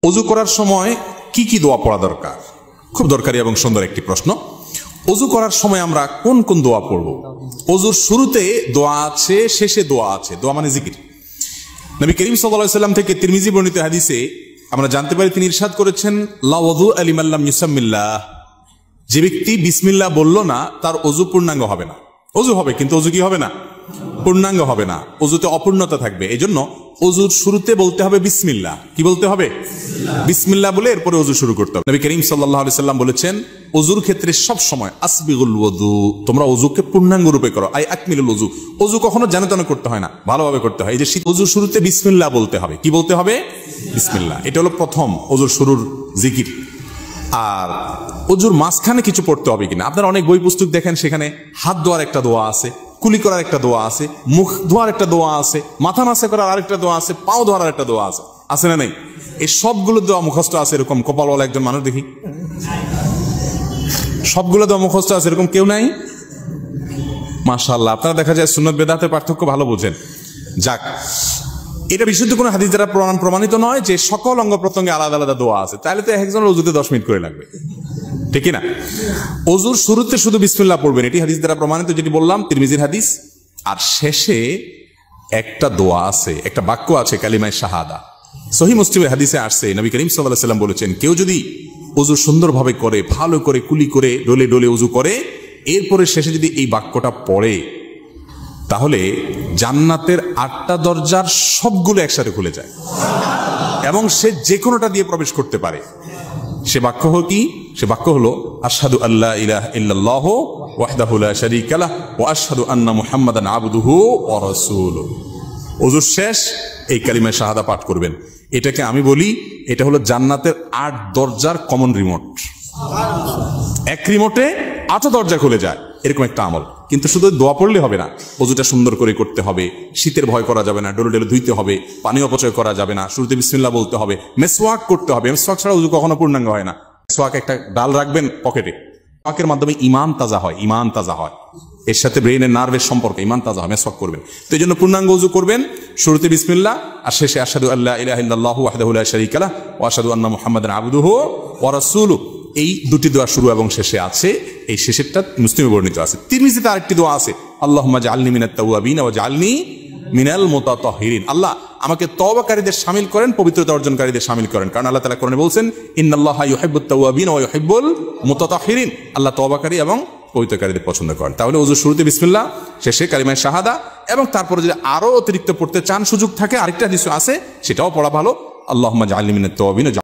ওযু করার সময় কি কি দোয়া পড়া দরকার? খুব দরকারি এবং সুন্দর একটি প্রশ্ন। ওযু করার সময় আমরা কোন কোন দোয়া পড়ব? ওযুর শুরুতে দোয়া আছে, শেষে দোয়া আছে। দোয়া মানে জিকির। নবী করিম সাল্লাল্লাহু আলাইহি ওয়াসাল্লাম থেকে তিরমিজি বর্ণিত হাদিসে আমরা জানতে পারি, তিনি ইরশাদ করেছেন, লা ওযুআ লিমান লাম ইউসাম্মিল্লাহ। যে ব্যক্তি বিসমিল্লাহ বলল না, তার ওযু পূর্ণাঙ্গ হবে না। ওযু হবে কিন্তু ওযু কি হবে না? পূর্ণাঙ্গ হবে না, ওযুতে অপূর্ণতা থাকবে। এজন্য ওযুর শুরুতে বলতে হবে বিসমিল্লাহ। কি বলতে হবে? বিসমিল্লাহ বলে এরপরে ওযু শুরু করতে হবে। নবী করিম সাল্লাল্লাহু আলাইহি সাল্লাম বলেছেন, ওযুর ক্ষেত্রে সব সময় আসবিগুল ওযু, তোমরা ওযুকে পূর্ণাঙ্গ রূপে করো। আই আকমিলুল ওযু। ওযু কখনো যেন তেন করতে হয় না, ভালোভাবে করতে হয়। এই যে ওযুর শুরুতে বিসমিল্লাহ বলতে হবে। কি বলতে হবে? বিসমিল্লাহ। এটা হলো প্রথম ওযুর শুরুর জিকির। আর ওযুর মাঝখানে কিছু পড়তে হবে কিনা? আপনারা অনেক বই পুস্তক দেখেন, সেখানে হাত ধোয়ার একটা দোয়া আছে, কুলি করার একটা দোয়া আছে, মুখ ধোয়ার একটা দোয়া আছে, মাথা নাসা করার আরেকটা দোয়া আছে, পাও ধোয়ার একটা দোয়া আছে। আছে না নেই? এই সবগুলো দোয়া মুখস্থ আছে এরকম কপালওয়ালা একজন মানুষ দেখি? সবগুলো দোয়া মুখস্থ আছে এরকম কেউ নাই? মাশাআল্লাহ, আপনারা দেখা যায় সুন্নাত বেদাতের পার্থক্য ভালো বোঝেন। যাক, এটা বিশুদ্ধ কোনো হাদিস দ্বারা প্রমাণিত নয় যে সকল অঙ্গ প্রত্যঙ্গে আলাদা আলাদা দোয়া আছে। তাহলে তো একজনের ওযুতে 10 মিনিট করে লাগবে, ঠিক না? ওযুর শুরুতে শুধু বিসমিল্লাহ পড়বেন, এটি হাদিস দ্বারা প্রমাণিত, যেটি বললাম তিরমিজির হাদিস। আর শেষে একটা দোয়া আছে, একটা বাক্য আছে, কালিমায়ে শাহাদা। সহিহ মুসলিমের হাদিসে আসছে, নবী করিম সাল্লাল্লাহু আলাইহি ওয়াসাল্লাম বলেছেন, কেউ যদি ওযু সুন্দরভাবে করে, ভালো করে কুলি করে, ডলে ডলে ওযু করে, এরপরে শেষে যদি এই বাক্যটা পড়ে, তাহলে জান্নাতের 8টা দরজার সবগুলো একসাথে খুলে যায় এবং সে যে কোনোটা দিয়ে প্রবেশ করতে পারে। সে বাক্য হলো কি? সে বাক্য হলো, আশহাদু আল্লা ইলাহা ইল্লাল্লাহু ওয়াহদাহু লা শারীকা লাহু ওয়া আশহাদু আন্না মুহাম্মাদান আবদুহু ওয়া রাসূলুহু। ওযুর শেষ এই কালিমা শাহাদা পাঠ করবেন। এটাকে আমি বলি, এটা হলো জান্নাতের 8 দরজার কমন রিমোট। এক রিমোটে 8টা দরজা খুলে যায়, এরকম একটা আমল। কিন্তু শুধু দোয়া পড়লে হবে না, ওযুটা সুন্দর করে করতে হবে, শীতের ভয় করা যাবে না, ডলে ডলে ধুইতে হবে, পানি অপচয় করা যাবে না, শুরুতে বিসমিল্লাহ বলতে হবে, মেসওয়াক করতে হবে। মেসওয়াক ছাড়া ওযু কখনো পূর্ণাঙ্গ হয় না। মেসওয়াক একটা ডাল রাখবেন পকেটে, মেসওয়াকের মাধ্যমে ঈমান তাজা হয়, ঈমান তাজা হয়, এর সাথে ব্রেইনের নার্ভের সম্পর্ক, ঈমান তাজা হয়। মেসওয়াক করবেন। তো এই জন্য পূর্ণাঙ্গ ওযু করবেন, শুরুতে বিসমিল্লাহ আর শেষে আশহাদু আল্লা ইলাহা ইল্লাল্লাহু ওয়াহদাহু লা শারীকা লাহু ওয়া আশহাদু আন্না মুহাম্মাদান আবদুহু ওয়া রাসূলুহু। এই দুটি দোয়া শুরু এবং শেষে আছে। এই শেষেরটা মুসলিমে বর্ণিত আছে। তিরমিজিতে আরেকটি দোয়া আছে, আল্লাহুম্মা জাআলনি মিনাত তাওয়াবিন ওয়া জাআলনি মিনাল মুতাতাহহিরিন। আল্লাহ আমাকে তওবাকারীদের শামিল করেন, পবিত্রতা অর্জনকারীদের শামিল করেন। কারণ আল্লাহ তাআলা কোরআনে বলছেন, ইন্নাল্লাহা ইউহিব্বুত তাওয়াবিন ওয়া ইউহিব্বুল মুতাতাহহিরিন। আল্লাহ তওবাকারী এবং পবিত্রকারীদের পছন্দ করেন। তাহলে ওযুর শুরুতে বিসমিল্লাহ, শেষে কালিমায়ে শাহাদা, এবং তারপরে যদি আরো অতিরিক্ত পড়তে চান, সুযোগ থাকে, আরেকটা হাদিস আছে, সেটাও পড়া ভালো, আল্লাহুম্মা জাআলনি মিনাত তাওয়াবিন।